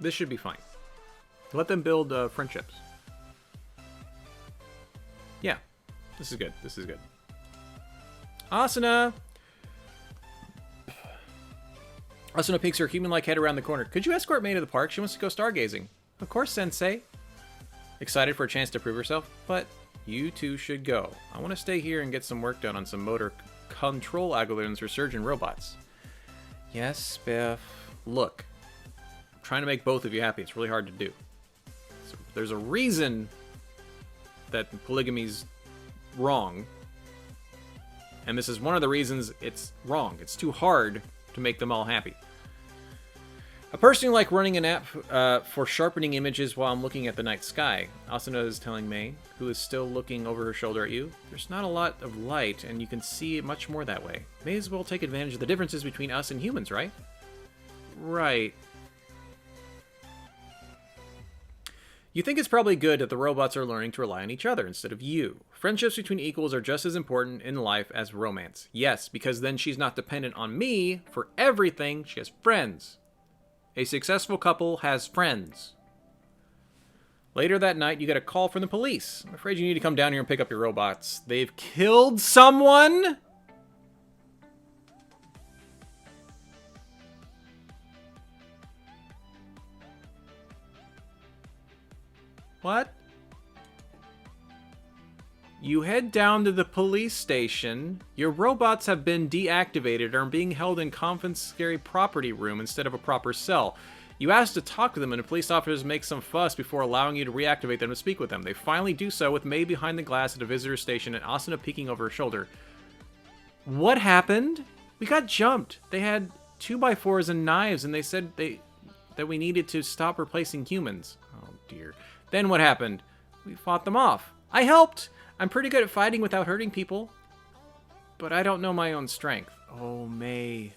This should be fine. Let them build friendships. Yeah, this is good. This is good. Asuna! Asuna peeks her human-like head around the corner. Could you escort Mei to the park? She wants to go stargazing. Of course, Sensei. Excited for a chance to prove herself, but you two should go. I want to stay here and get some work done on some motor control algorithms for surgeon robots. Yes, Spiff. Look, I'm trying to make both of you happy. It's really hard to do. So there's a reason that polygamy's wrong, and this is one of the reasons it's wrong. It's too hard to make them all happy. I personally like running an app for sharpening images while I'm looking at the night sky. Asuna is telling Mei, who is still looking over her shoulder at you. There's not a lot of light, and you can see it much more that way. May as well take advantage of the differences between us and humans, right? Right. You think it's probably good that the robots are learning to rely on each other instead of you. Friendships between equals are just as important in life as romance. Yes, because then she's not dependent on me for everything. She has friends. A successful couple has friends. Later that night, you get a call from the police. I'm afraid you need to come down here and pick up your robots. They've killed someone? What? You head down to the police station. Your robots have been deactivated and are being held in confiscated property room instead of a proper cell. You ask to talk to them, and the police officers make some fuss before allowing you to reactivate them to speak with them. They finally do so, with Mei behind the glass at a visitor station and Asuna peeking over her shoulder. What happened? We got jumped. They had 2x4s and knives, and they said that we needed to stop replacing humans. Oh, dear. Then what happened? We fought them off. I helped! I'm pretty good at fighting without hurting people. But I don't know my own strength. Oh, Mei.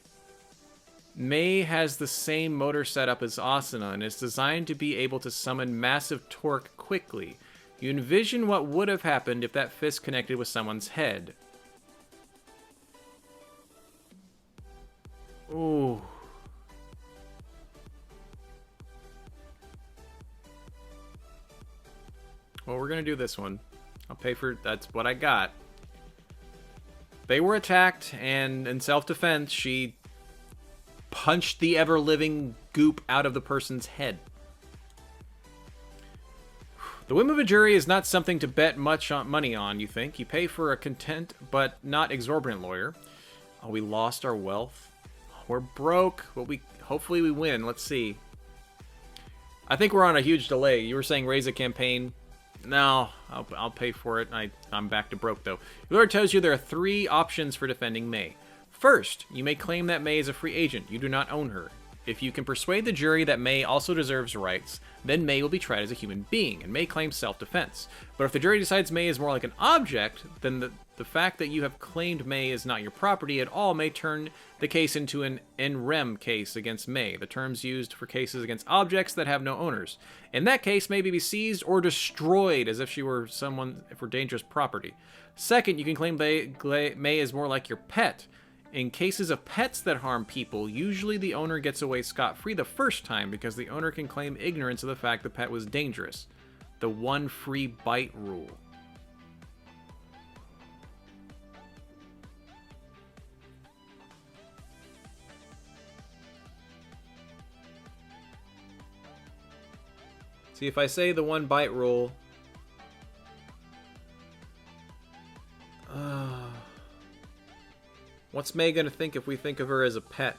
Mei has the same motor setup as Asuna and is designed to be able to summon massive torque quickly. You envision what would have happened if that fist connected with someone's head. Ooh. Well, we're gonna do this one. I'll pay for... That's what I got. They were attacked, and in self-defense, she punched the ever-living goop out of the person's head. The whim of a jury is not something to bet much money on, you think. You pay for a content but not exorbitant lawyer. Oh, we lost our wealth. We're broke. Well, hopefully we win. Let's see. I think we're on a huge delay. You were saying raise a campaign. No, I'll pay for it. I'm back to broke, though. Your lawyer tells you there are 3 options for defending Mei. First, you may claim that Mei is a free agent. You do not own her. If you can persuade the jury that Mei also deserves rights, then Mei will be tried as a human being, and Mei claims self-defense. But if the jury decides Mei is more like an object, then the fact that you have claimed Mei is not your property at all may turn the case into an in rem case against Mei, the terms used for cases against objects that have no owners. In that case, Mei may be seized or destroyed as if she were for dangerous property. Second, you can claim Mei is more like your pet. In cases of pets that harm people, usually the owner gets away scot-free the first time because the owner can claim ignorance of the fact the pet was dangerous. The one free bite rule. See, if I say the one bite rule... What's Mei gonna think if we think of her as a pet?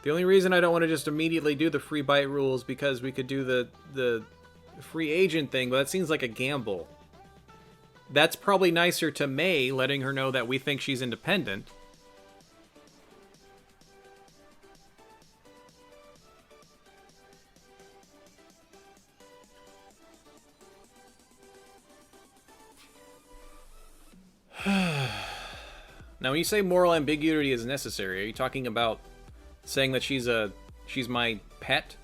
The only reason I don't want to just immediately do the free bite rule is because we could do the free agent thing, but that seems like a gamble. That's probably nicer to Mei, letting her know that we think she's independent. Now, when you say moral ambiguity is necessary, are you talking about saying that she's my pet?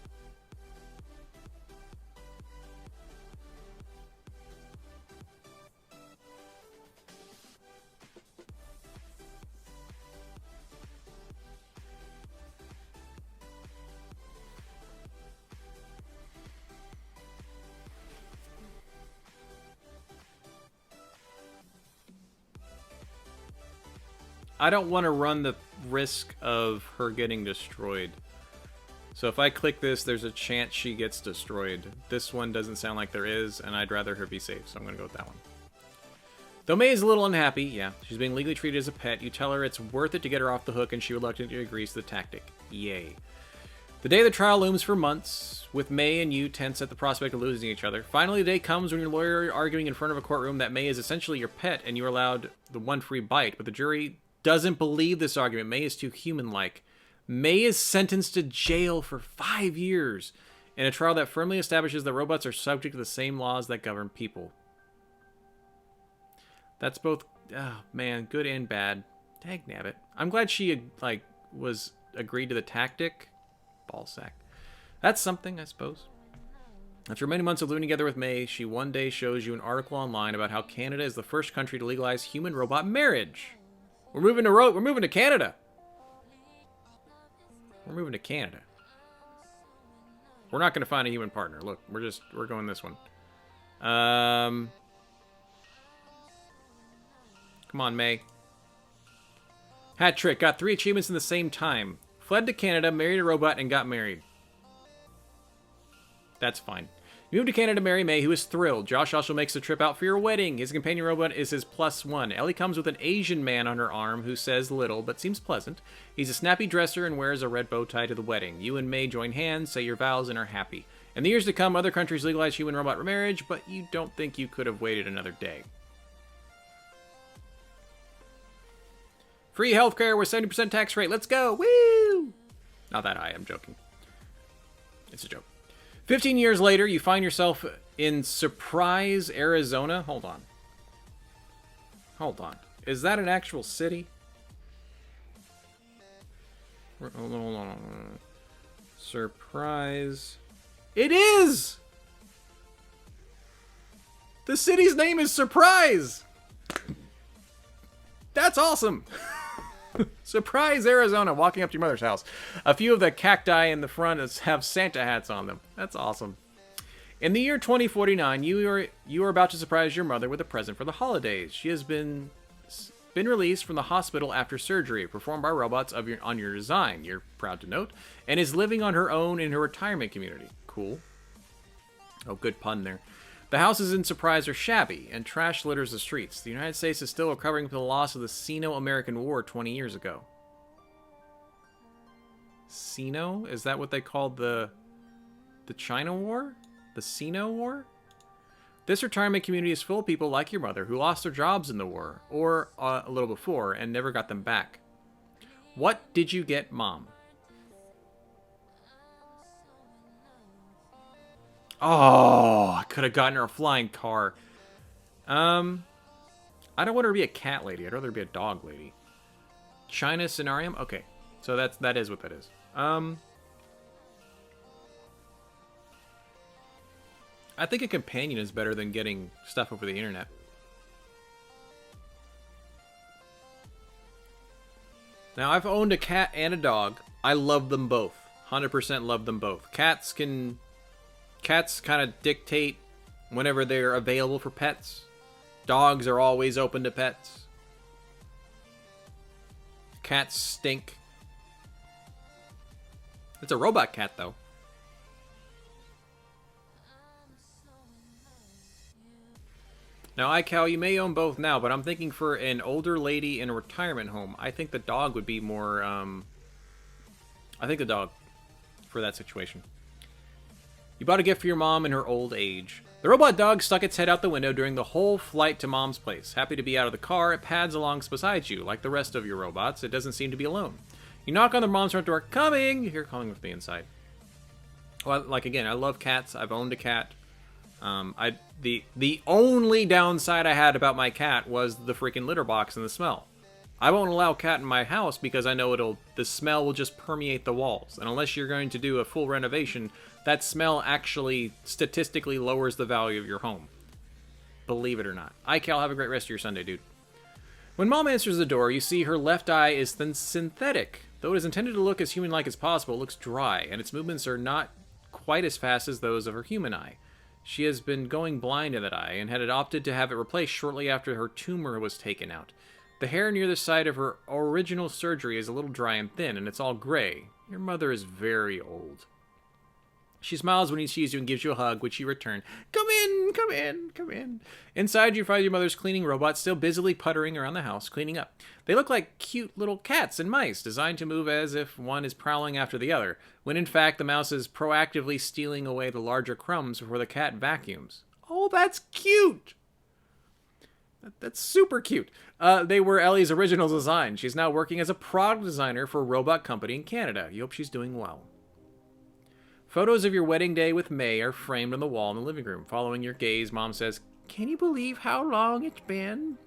I don't want to run the risk of her getting destroyed. So if I click this, there's a chance she gets destroyed. This one doesn't sound like there is, and I'd rather her be safe, so I'm going to go with that one. Though May is a little unhappy, yeah, she's being legally treated as a pet, you tell her it's worth it to get her off the hook, and she reluctantly agrees to the tactic. Yay. The day of the trial looms for months, with May and you tense at the prospect of losing each other. Finally, the day comes when your lawyer is arguing in front of a courtroom that May is essentially your pet, and you're allowed the one free bite, but the jury doesn't believe this argument. May is too human-like. May is sentenced to jail for 5 years in a trial that firmly establishes that robots are subject to the same laws that govern people. That's both, oh man, good and bad. Dagnabbit. I'm glad she, like, was agreed to the tactic. Ballsack. That's something, I suppose. After many months of living together with May, she one day shows you an article online about how Canada is the first country to legalize human-robot marriage. We're moving to Canada. We're moving to Canada. We're not going to find a human partner. Look, we're going this one. Come on, May. Hat trick. Got 3 achievements in the same time. Fled to Canada, married a robot, and got married. That's fine. You moved to Canada to marry May, who is thrilled. Josh also makes the trip out for your wedding. His companion robot is his +1. Ellie comes with an Asian man on her arm who says little, but seems pleasant. He's a snappy dresser and wears a red bow tie to the wedding. You and May join hands, say your vows, and are happy. In the years to come, other countries legalize human-robot marriage, but you don't think you could have waited another day. Free healthcare with 70% tax rate. Let's go. Woo! Not that high. I'm joking. It's a joke. 15 years later, you find yourself in Surprise, Arizona. Hold on. Hold on. Is that an actual city? Hold on. Surprise. It is! The city's name is Surprise! That's awesome! Surprise, Arizona, walking up to your mother's house. A few of the cacti in the front have Santa hats on them. That's awesome. In the year 2049, you are about to surprise your mother with a present for the holidays. She has been released from the hospital after surgery, performed by robots on your design, you're proud to note, and is living on her own in her retirement community. Cool. Oh, good pun there. The houses in Surprise are shabby, and trash litters the streets. The United States is still recovering from the loss of the Sino-American War 20 years ago. Sino? Is that what they called the China War? The Sino War? This retirement community is full of people like your mother who lost their jobs in the war, or a little before, and never got them back. What did you get, Mom? Oh, I could have gotten her a flying car. I don't want her to be a cat lady. I'd rather be a dog lady. China Scenarium? Okay. So that is what that is. I think a companion is better than getting stuff over the internet. Now, I've owned a cat and a dog. I love them both. 100% love them both. Cats kind of dictate whenever they're available for pets. Dogs are always open to pets. Cats stink. It's a robot cat, though. Now, iCal, you may own both now, but I'm thinking for an older lady in a retirement home, I think the dog would be more, I think the dog for that situation. You bought a gift for your mom in her old age. The robot dog stuck its head out the window during the whole flight to Mom's place. Happy to be out of the car, it pads along beside you. Like the rest of your robots, it doesn't seem to be alone. You knock on the mom's front door. Coming! You hear calling with me inside. Well, like, again, I love cats. I've owned a cat. The only downside I had about my cat was the freaking litter box and the smell. I won't allow cat in my house because I know the smell will just permeate the walls. And unless you're going to do a full renovation, that smell actually statistically lowers the value of your home. Believe it or not. iCal, have a great rest of your Sunday, dude. When Mom answers the door, you see her left eye is synthetic. Though it is intended to look as human-like as possible, it looks dry, and its movements are not quite as fast as those of her human eye. She has been going blind in that eye, and had opted to have it replaced shortly after her tumor was taken out. The hair near the site of her original surgery is a little dry and thin, and it's all gray. Your mother is very old. She smiles when he sees you and gives you a hug, which you return. Come in, come in, come in. Inside, you find your mother's cleaning robot still busily puttering around the house, cleaning up. They look like cute little cats and mice, designed to move as if one is prowling after the other, when in fact the mouse is proactively stealing away the larger crumbs before the cat vacuums. Oh, that's cute! That's super cute. They were Ellie's original design. She's now working as a product designer for a robot company in Canada. You hope she's doing well. Photos of your wedding day with May are framed on the wall in the living room. Following your gaze, Mom says, "Can you believe how long it's been?"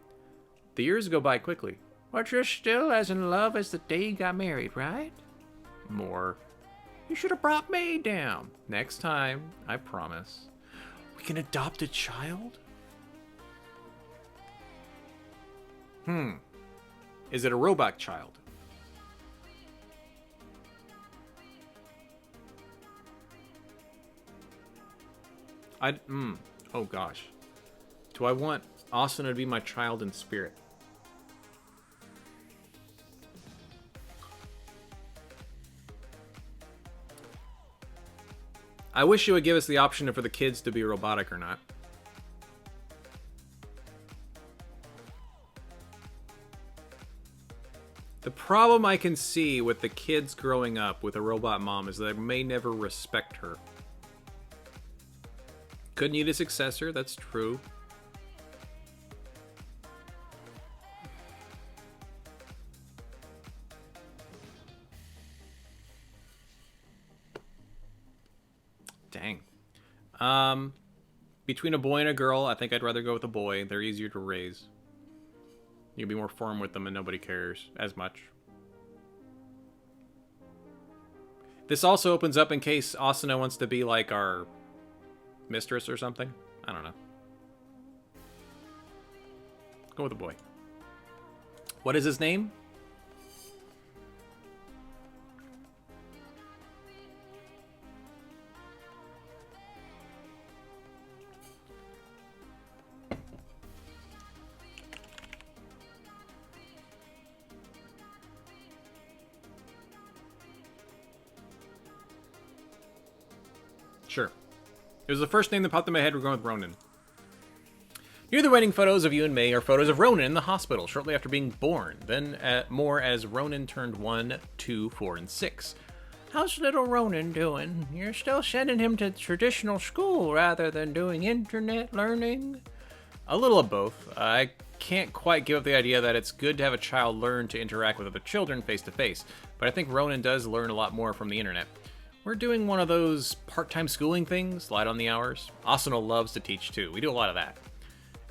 The years go by quickly. But you're still as in love as the day you got married, right? More. You should have brought May down. Next time, I promise. We can adopt a child? Is it a robot child? Oh gosh. Do I want Asuna to be my child in spirit? I wish you would give us the option for the kids to be robotic or not. The problem I can see with the kids growing up with a robot mom is that they may never respect her. Could need a successor, that's true. Dang. Between a boy and a girl, I think I'd rather go with a boy. They're easier to raise. You'll be more firm with them and nobody cares as much. This also opens up in case Asuna wants to be like our mistress or something. I don't know. Go with a boy. What is his name? Sure. It was the first name that popped in my head. We're going with Ronan. Near the wedding photos of you and May are photos of Ronan in the hospital shortly after being born. Then more as Ronan turned 1, 2, 4, and 6. How's little Ronan doing? You're still sending him to traditional school rather than doing internet learning? A little of both. I can't quite give up the idea that it's good to have a child learn to interact with other children face to face, but I think Ronan does learn a lot more from the internet. We're doing one of those part-time schooling things, light on the hours. Asuna loves to teach too. We do a lot of that.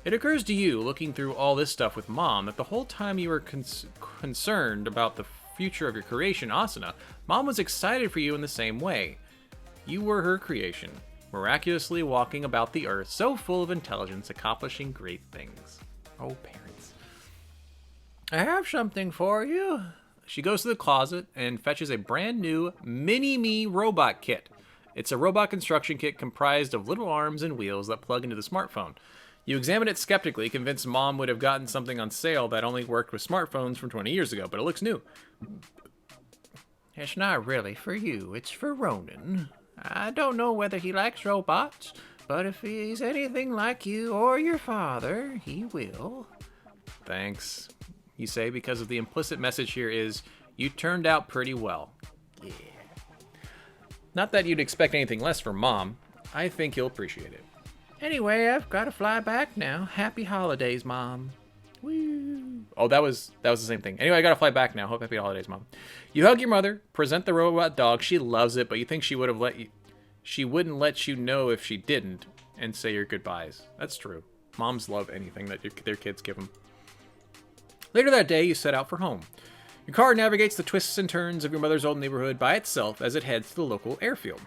It occurs to you, looking through all this stuff with Mom, that the whole time you were concerned about the future of your creation, Asuna, Mom was excited for you in the same way. You were her creation, miraculously walking about the earth, so full of intelligence, accomplishing great things. Oh, parents. I have something for you. She goes to the closet and fetches a brand new Mini-Me robot kit. It's a robot construction kit comprised of little arms and wheels that plug into the smartphone. You examine it skeptically, convinced Mom would have gotten something on sale that only worked with smartphones from 20 years ago, but it looks new. It's not really for you, it's for Ronan. I don't know whether he likes robots, but if he's anything like you or your father, he will. Thanks. You say, because of the implicit message here is, you turned out pretty well. Yeah. Not that you'd expect anything less from Mom. I think you'll appreciate it. Anyway, I've got to fly back now. Happy holidays, Mom. Woo. Oh, that was the same thing. Anyway, I gotta fly back now. Hope happy holidays, Mom. You hug your mother, present the robot dog. She loves it, but you think she wouldn't let you know if she didn't, and say your goodbyes. That's true. Moms love anything that their kids give them. Later that day, you set out for home. Your car navigates the twists and turns of your mother's old neighborhood by itself as it heads to the local airfield.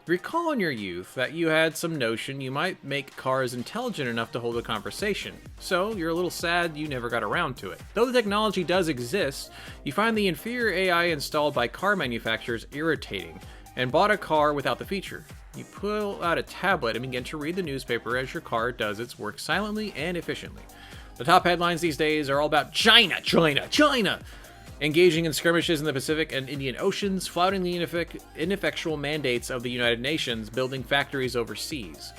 You recall in your youth that you had some notion you might make cars intelligent enough to hold a conversation, so you're a little sad you never got around to it. Though the technology does exist, you find the inferior AI installed by car manufacturers irritating, and bought a car without the feature. You pull out a tablet and begin to read the newspaper as your car does its work silently and efficiently. The top headlines these days are all about China, China, China! Engaging in skirmishes in the Pacific and Indian Oceans, flouting the ineffectual mandates of the United Nations, building factories overseas.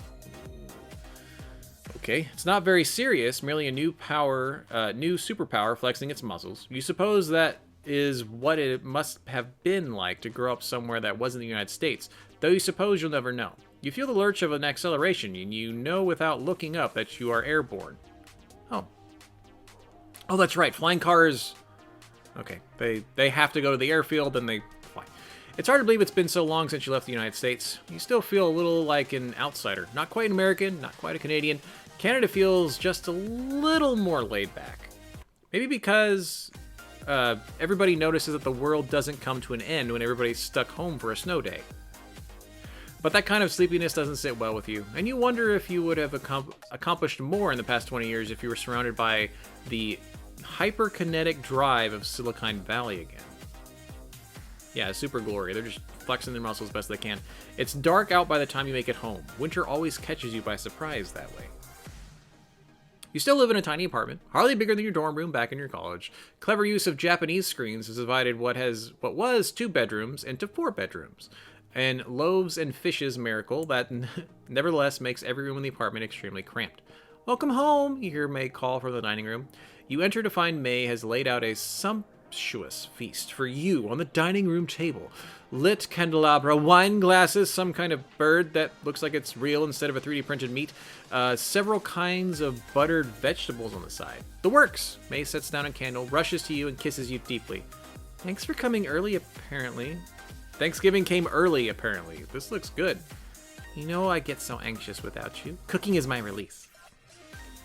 Okay, it's not very serious, merely a new superpower flexing its muscles. You suppose that is what it must have been like to grow up somewhere that wasn't the United States, though you suppose you'll never know. You feel the lurch of an acceleration, and you know without looking up that you are airborne. Oh. Oh, that's right, flying cars... Okay, they have to go to the airfield, and they fly. It's hard to believe it's been so long since you left the United States. You still feel a little like an outsider. Not quite an American, not quite a Canadian. Canada feels just a little more laid back. Maybe because everybody notices that the world doesn't come to an end when everybody's stuck home for a snow day. But that kind of sleepiness doesn't sit well with you, and you wonder if you would have accomplished more in the past 20 years if you were surrounded by the hyperkinetic drive of Silicon Valley again. Yeah, super glory. They're just flexing their muscles best they can. It's dark out by the time you make it home. Winter always catches you by surprise that way. You still live in a tiny apartment, hardly bigger than your dorm room back in your college. Clever use of Japanese screens has divided what was 2 bedrooms into 4 bedrooms. And loaves and fishes miracle that nevertheless makes every room in the apartment extremely cramped. Welcome home, you hear May call from the dining room. You enter to find May has laid out a sumptuous feast for you on the dining room table. Lit candelabra, wine glasses, some kind of bird that looks like it's real instead of a 3D printed meat, several kinds of buttered vegetables on the side. The works! May sets down a candle, rushes to you, and kisses you deeply. Thanks for coming early, apparently. Thanksgiving came early, apparently. This looks good. You know I get so anxious without you. Cooking is my release.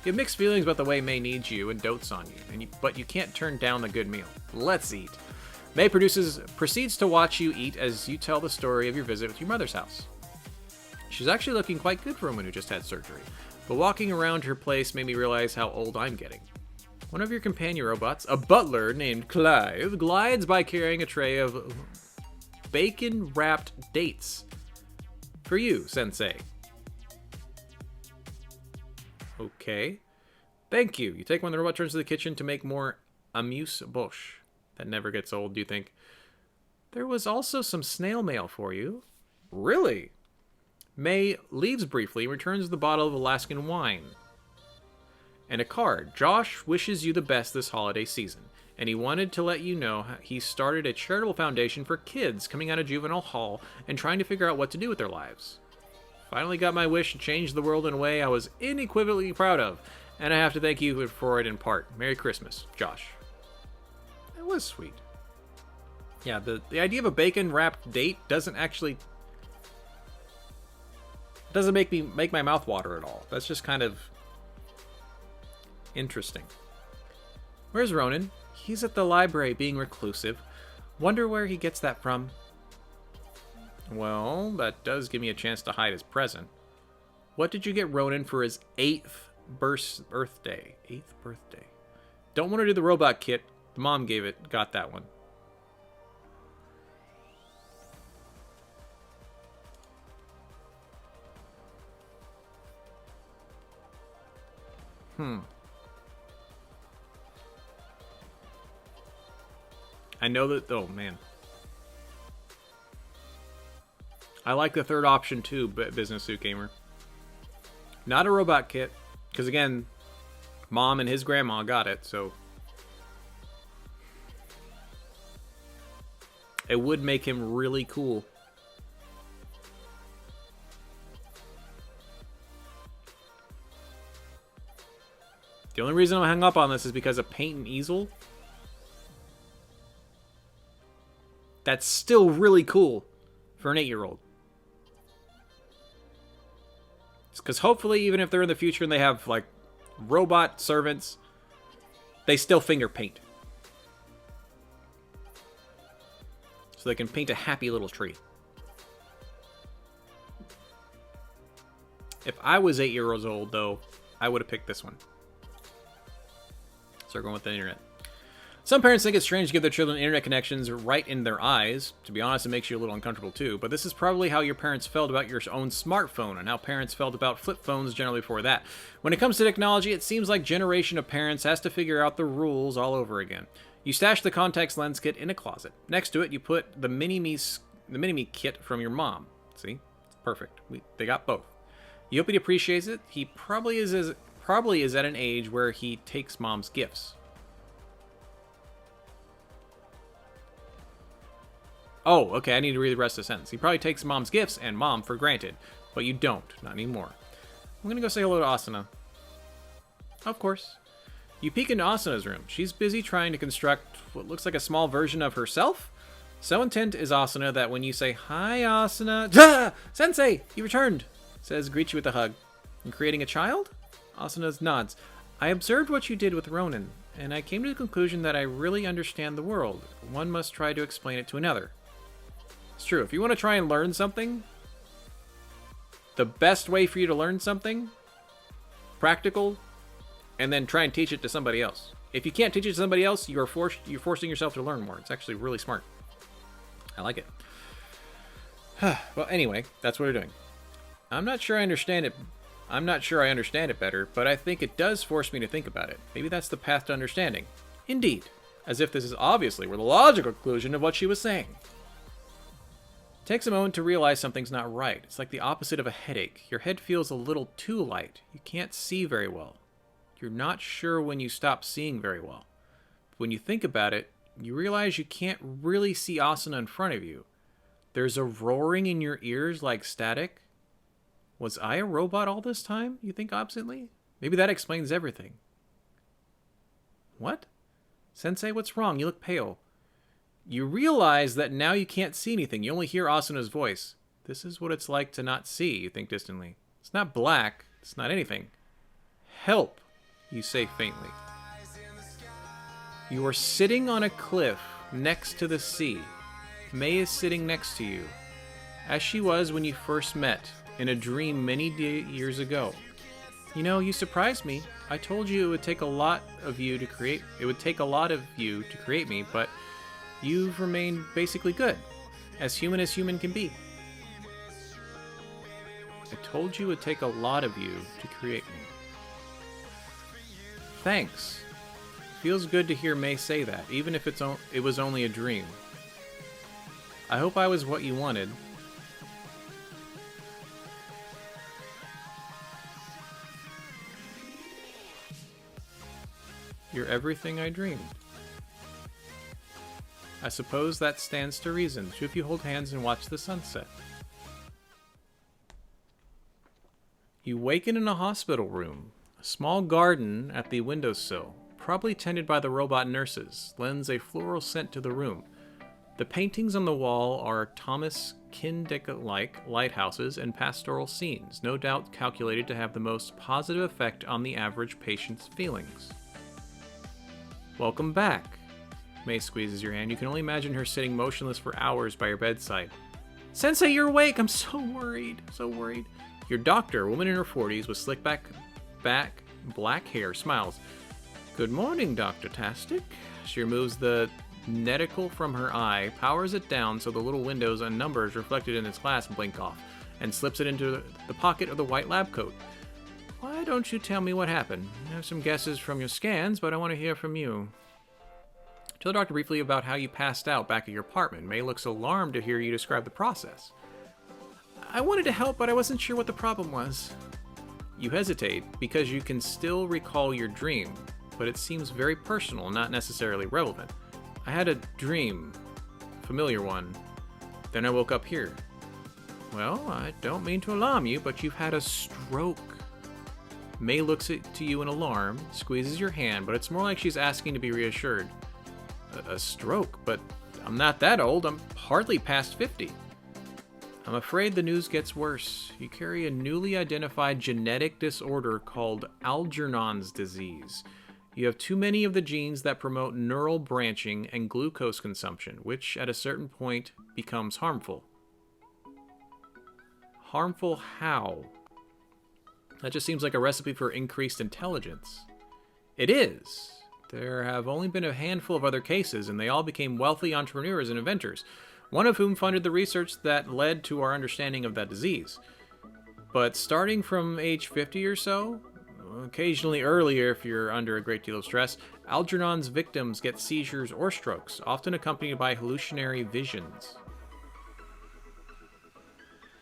You have mixed feelings about the way May needs you and dotes on you, but you can't turn down the good meal. Let's eat. May proceeds to watch you eat as you tell the story of your visit with your mother's house. She's actually looking quite good for a woman who just had surgery, but walking around her place made me realize how old I'm getting. One of your companion robots, a butler named Clive, glides by carrying a tray of bacon-wrapped dates. For you, Sensei. Okay. Thank you. You take one, the robot turns to the kitchen to make more amuse-bouche. That never gets old, do you think? There was also some snail mail for you. Really? May leaves briefly and returns the bottle of Alaskan wine. And a card. Josh wishes you the best this holiday season, and he wanted to let you know he started a charitable foundation for kids coming out of juvenile hall and trying to figure out what to do with their lives. Finally got my wish to change the world in a way I was unequivocally proud of, and I have to thank you for it in part. Merry Christmas, Josh. That was sweet. Yeah, the idea of a bacon-wrapped date doesn't make my mouth water at all. That's just kind of interesting. Where's Ronan? He's at the library being reclusive. Wonder where he gets that from. Well, that does give me a chance to hide his present. What did you get Ronan for his 8th birthday? 8th birthday. Don't want to do the robot kit. The mom got that one. I know that... Oh, man. I like the third option, too, Business Suit Gamer. Not a robot kit. Because, again, Mom and his grandma got it, so... It would make him really cool. The only reason I'm hung up on this is because of paint and easel. That's still really cool for an 8-year-old. It's because hopefully, even if they're in the future and they have, like, robot servants, they still finger paint. So they can paint a happy little tree. If I was 8 years old, though, I would have picked this one. Start going with the internet. Some parents think it's strange to give their children internet connections right in their eyes. To be honest, it makes you a little uncomfortable too, but this is probably how your parents felt about your own smartphone and how parents felt about flip phones generally before that. When it comes to technology, it seems like generation of parents has to figure out the rules all over again. You stash the contact lens kit in a closet. Next to it, you put the Mini-Me kit from your mom. See? It's perfect. They got both. You hope he appreciates it. He probably is at an age where he takes mom's gifts. Oh, okay, I need to read the rest of the sentence. He probably takes mom's gifts and mom for granted, but you don't. Not anymore. I'm gonna go say hello to Asuna. Of course. You peek into Asuna's room. She's busy trying to construct what looks like a small version of herself. So intent is Asuna that when you say, "Hi, Asuna," "Ah! Sensei, you returned," says, greet you with a hug. "You creating a child?" Asuna nods. "I observed what you did with Ronin, and I came to the conclusion that I really understand the world. One must try to explain it to another." It's true. If you want to try and learn something, the best way for you to learn something, practical, and then try and teach it to somebody else. If you can't teach it to somebody else, you're forcing yourself to learn more. It's actually really smart. I like it. Well, anyway, that's what we're doing. I'm not sure I understand it better, but I think it does force me to think about it. Maybe that's the path to understanding. Indeed. As if this is obviously where the logical conclusion of what she was saying. It takes a moment to realize something's not right. It's like the opposite of a headache. Your head feels a little too light. You can't see very well. You're not sure when you stop seeing very well. But when you think about it, you realize you can't really see Asuna in front of you. There's a roaring in your ears like static. Was I a robot all this time, you think absently? Maybe that explains everything. What? Sensei, what's wrong? You look pale. You realize that now you can't see anything. You only hear Asuna's voice. This is what it's like to not see, you think distantly. It's not black. It's not anything. Help, you say faintly. You are sitting on a cliff next to the sea. May is sitting next to you, as she was when you first met, in a dream many years ago. You know, you surprised me. I told you it would take a lot of you to create me, but you've remained basically good, as human can be. I told you it would take a lot of you to create me. Thanks. Feels good to hear May say that, even if it was only a dream. I hope I was what you wanted. You're everything I dreamed. I suppose that stands to reason. Two of you hold hands and watch the sunset. You waken in a hospital room. A small garden at the windowsill, probably tended by the robot nurses, lends a floral scent to the room. The paintings on the wall are Thomas Kindick-like lighthouses and pastoral scenes, no doubt calculated to have the most positive effect on the average patient's feelings. Welcome back. May squeezes your hand. You can only imagine her sitting motionless for hours by your bedside. Sensei, you're awake! I'm so worried. So worried. Your doctor, a woman in her 40s with slick back black hair, smiles. Good morning, Dr. Tastic. She removes the neticle from her eye, powers it down so the little windows and numbers reflected in its glass blink off, and slips it into the pocket of the white lab coat. Why don't you tell me what happened? I have some guesses from your scans, but I want to hear from you. Tell the doctor briefly about how you passed out back at your apartment. May looks alarmed to hear you describe the process. I wanted to help, but I wasn't sure what the problem was. You hesitate because you can still recall your dream, but it seems very personal, not necessarily relevant. I had a dream, familiar one. Then I woke up here. Well, I don't mean to alarm you, but you've had a stroke. May looks to you in alarm, squeezes your hand, but it's more like she's asking to be reassured. A stroke? But I'm not that old. I'm hardly past 50. I'm afraid the news gets worse. You carry a newly identified genetic disorder called Algernon's disease. You have too many of the genes that promote neural branching and glucose consumption, which at a certain point becomes harmful. Harmful how? That just seems like a recipe for increased intelligence. It is, There have only been a handful of other cases, and they all became wealthy entrepreneurs and inventors, one of whom funded the research that led to our understanding of that disease. But starting from age 50 or so, occasionally earlier if you're under a great deal of stress, Algernon's victims get seizures or strokes, often accompanied by hallucinatory visions.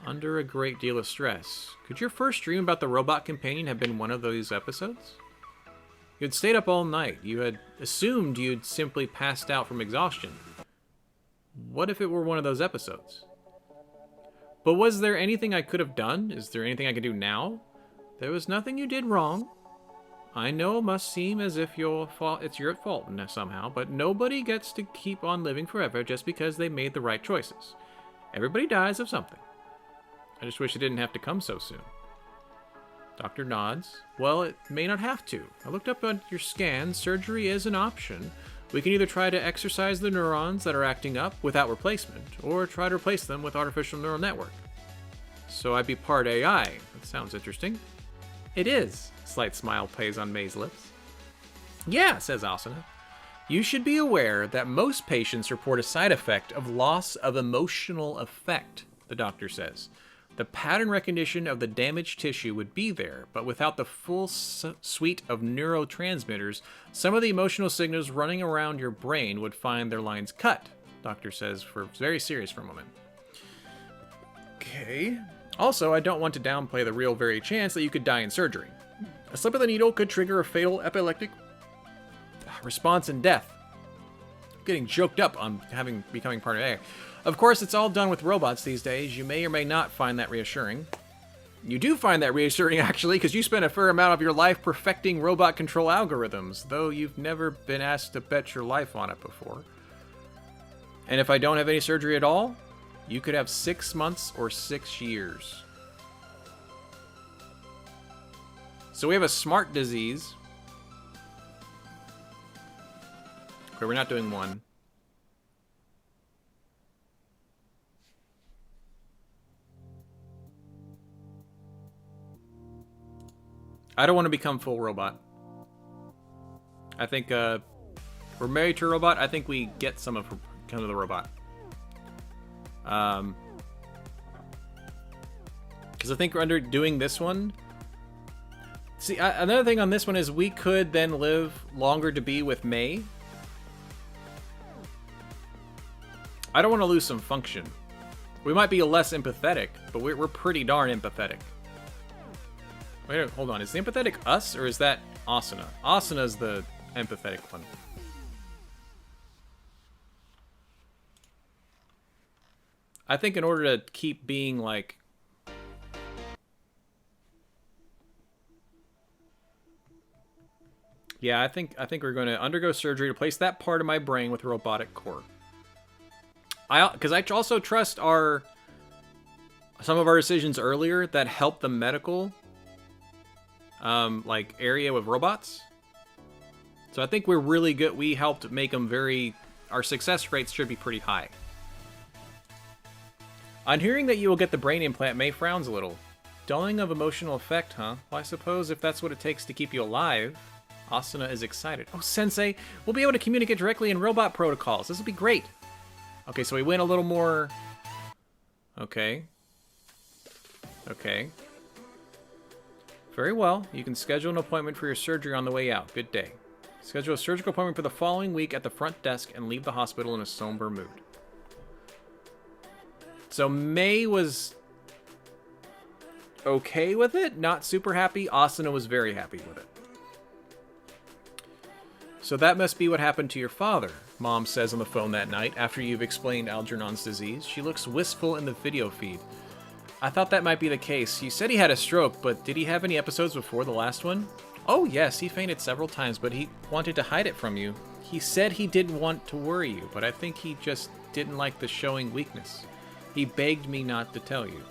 Under a great deal of stress. Could your first dream about the robot companion have been one of those episodes? You had stayed up all night. You had assumed you'd simply passed out from exhaustion. What if it were one of those episodes? But was there anything I could have done? Is there anything I could do now? There was nothing you did wrong. I know it must seem as if it's your fault somehow, but nobody gets to keep on living forever just because they made the right choices. Everybody dies of something. I just wish it didn't have to come so soon. Doctor nods. Well, it may not have to. I looked up on your scan. Surgery is an option. We can either try to exercise the neurons that are acting up without replacement, or try to replace them with artificial neural network. So I'd be part AI. That sounds interesting. It is. A slight smile plays on May's lips. Yeah, says Asuna. You should be aware that most patients report a side effect of loss of emotional effect, the doctor says. The pattern recognition of the damaged tissue would be there, but without the full suite of neurotransmitters, some of the emotional signals running around your brain would find their lines cut, doctor says, very serious for a moment. Okay. Also, I don't want to downplay the real very chance that you could die in surgery. A slip of the needle could trigger a fatal epileptic response and death. I'm getting joked up on becoming part of AI. Of course, it's all done with robots these days. You may or may not find that reassuring. You do find that reassuring, actually, because you spent a fair amount of your life perfecting robot control algorithms, though you've never been asked to bet your life on it before. And if I don't have any surgery at all, you could have 6 months or 6 years. So we have a smart disease. Okay, we're not doing one. I don't want to become full robot. I think we're married to a robot. I think we get some of the robot. Because I think we're under doing this one. See, another thing on this one is we could then live longer to be with May. I don't want to lose some function. We might be less empathetic, but we're pretty darn empathetic. Wait, hold on. Is the empathetic us, or is that Asuna? Asuna's the empathetic one. I think in order to keep being like... Yeah, I think we're going to undergo surgery to replace that part of my brain with a robotic core. Because I also trust some of our decisions earlier that helped the medical area with robots. So I think we're really good. We helped make them our success rates should be pretty high. On hearing that you will get the brain implant, May frowns a little. Dulling of emotional effect, huh? Well, I suppose if that's what it takes to keep you alive. Asuna is excited. Oh, Sensei, we'll be able to communicate directly in robot protocols. This will be great. Okay, so we went a little more... Okay. Okay. Very well. You can schedule an appointment for your surgery on the way out. Good day. Schedule a surgical appointment for the following week at the front desk and leave the hospital in a somber mood. So May was okay with it, not super happy. Asuna was very happy with it. So that must be what happened to your father, Mom says on the phone that night after you've explained Algernon's disease. She looks wistful in the video feed. I thought that might be the case. You said he had a stroke, but did he have any episodes before the last one? Oh yes, he fainted several times, but he wanted to hide it from you. He said he didn't want to worry you, but I think he just didn't like the showing weakness. He begged me not to tell you.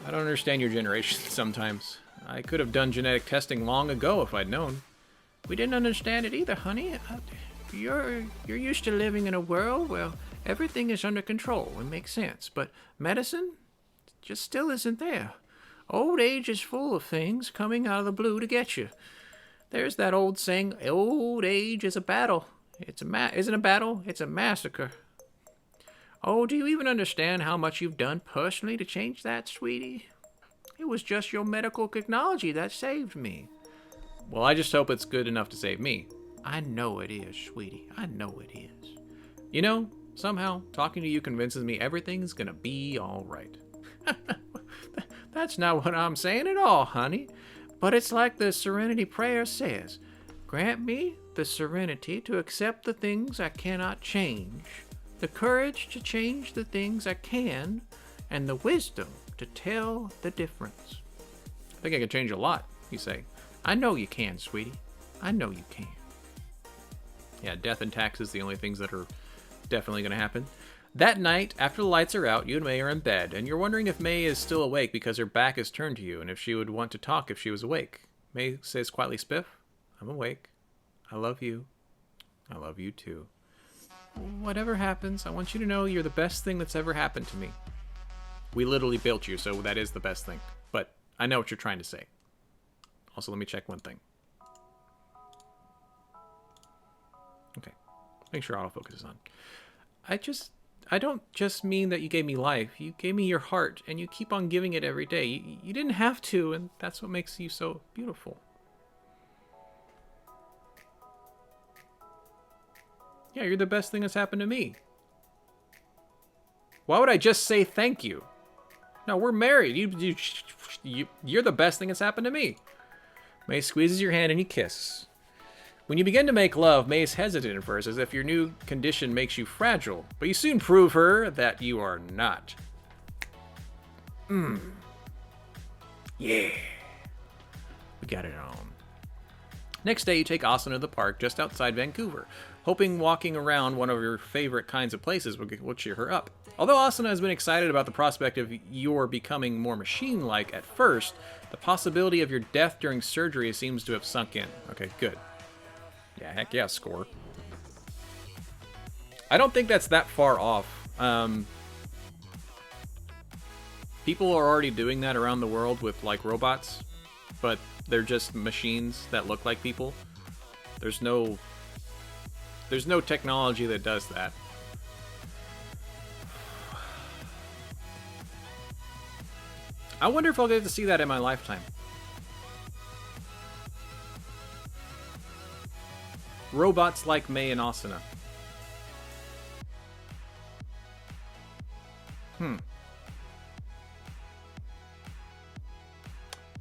I don't understand your generation sometimes. I could have done genetic testing long ago if I'd known. We didn't understand it either, honey. You're used to living in a world where everything is under control and makes sense, but medicine just still isn't there. Old age is full of things coming out of the blue to get you. There's that old saying, old age is a battle. Isn't a battle, it's a massacre. Oh, do you even understand how much you've done personally to change that, sweetie? It was just your medical technology that saved me. Well, I just hope it's good enough to save me. I know it is, sweetie. I know it is. You know, somehow, talking to you convinces me everything's gonna be alright. That's not what I'm saying at all, honey. But it's like the Serenity Prayer says. Grant me the serenity to accept the things I cannot change, the courage to change the things I can, and the wisdom to tell the difference. I think I can change a lot, you say. I know you can, sweetie. I know you can. Yeah, death and taxes, the only things that are definitely going to happen. That night, after the lights are out, you and May are in bed, and you're wondering if May is still awake because her back is turned to you, and if she would want to talk if she was awake. May says quietly, Spiff, I'm awake. I love you. I love you too. Whatever happens, I want you to know you're the best thing that's ever happened to me. We literally built you, so that is the best thing. But I know what you're trying to say. Also, let me check one thing. Okay. Make sure autofocus is on. I don't just mean that you gave me life. You gave me your heart, and you keep on giving it every day. You didn't have to, and that's what makes you so beautiful. Yeah, you're the best thing that's happened to me. Why would I just say thank you? No, we're married. You're the best thing that's happened to me. May squeezes your hand and you kiss. When you begin to make love, May is hesitant at first, as if your new condition makes you fragile, but you soon prove her that you are not. Yeah. We got it on. Next day, you take Asuna to the park just outside Vancouver, hoping walking around one of your favorite kinds of places will cheer her up. Although Asuna has been excited about the prospect of your becoming more machine-like at first, the possibility of your death during surgery seems to have sunk in. Okay, good. Yeah, heck yeah, score. I don't think that's that far off. People are already doing that around the world with, like, robots, but they're just machines that look like people. There's no technology that does that. I wonder if I'll get to see that in my lifetime. Robots like May and Asuna.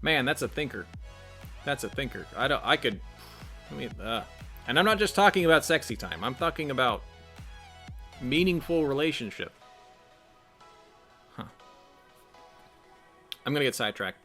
Man, that's a thinker. That's a thinker. And I'm not just talking about sexy time. I'm talking about meaningful relationship. Huh. I'm gonna get sidetracked.